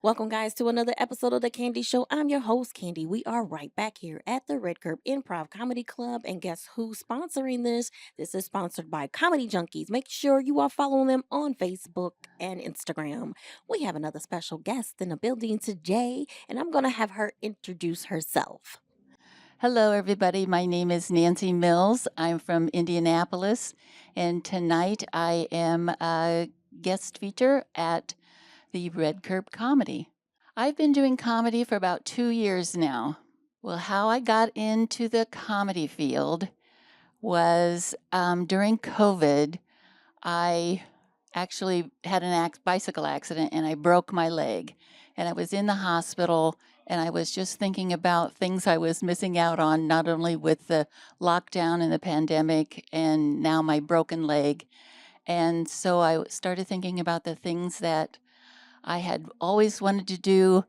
Welcome, guys, to another episode of The Candy Show. I'm your host, Candy. We are right back here at the Red Curb Improv Comedy Club. And guess who's sponsoring this? This is sponsored by Comedy Junkies. Make sure you are following them on Facebook and Instagram. We have another special guest in the building today, and I'm going to have her introduce herself. Hello, everybody. My name is Nancy Mills. I'm from Indianapolis, and tonight I am a guest feature at the Red Curb Comedy. I've been doing comedy for about 2 years now. Well, how I got into the comedy field was during COVID. I actually had an bicycle accident and I broke my leg. And I was in the hospital and I was just thinking about things I was missing out on, not only with the lockdown and the pandemic and now my broken leg. And so I started thinking about the things that I had always wanted to do,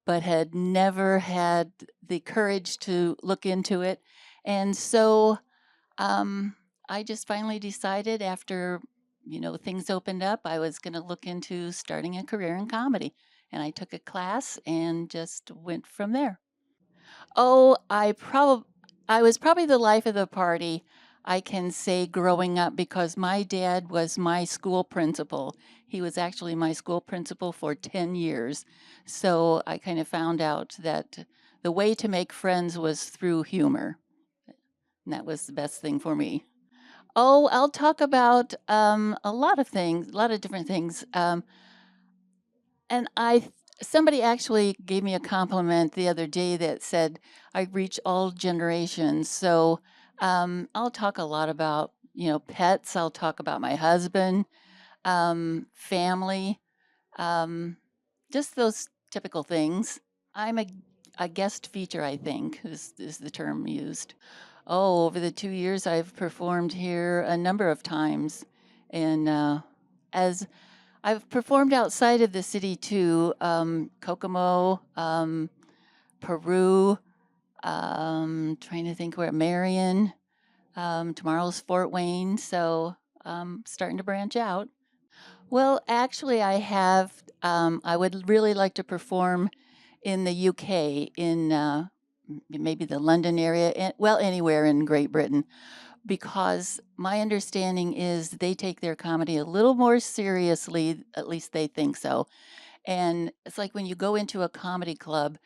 but had never had the courage to look into it. And so um, I just finally decided after, things opened up, I was going to look into starting a career in comedy. And I took a class and just went from there. Oh, I was probably the life of the party. I can say growing up because my dad was my school principal. He was actually my school principal for 10 years. So I kind of found out that the way to make friends was through humor. And that was the best thing for me. Oh, I'll talk about a lot of things, a lot of different things. And somebody actually gave me a compliment the other day that said I reach all generations. So I'll talk a lot about pets. I'll talk about my husband, family, um, just those typical things. I'm a guest feature, I think, is the term used. Oh, over the 2 years, I've performed here a number of times. And as I've performed outside of the city too, Kokomo, Peru, trying to think where, Marion, tomorrow's Fort Wayne. So starting to branch out. Well, actually, I would really like to perform in the UK, in maybe the London area, well, anywhere in Great Britain, because my understanding is they take their comedy a little more seriously, at least they think so. And it's like when you go into a comedy club,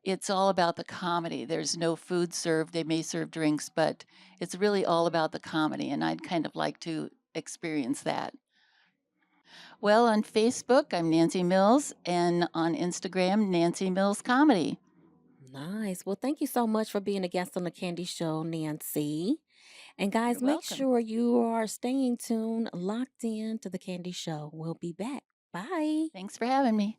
it's all about the comedy. There's no food served. They may serve drinks, but it's really all about the comedy. And I'd kind of like to experience that. Well, on Facebook, I'm Nancy Mills, and on Instagram, Nancy Mills Comedy. Nice. Well, thank you so much for being a guest on The Candy Show, Nancy. And You're guys, make welcome. sure you are staying tuned, locked in to The Candy Show. We'll be back. Bye. Thanks for having me.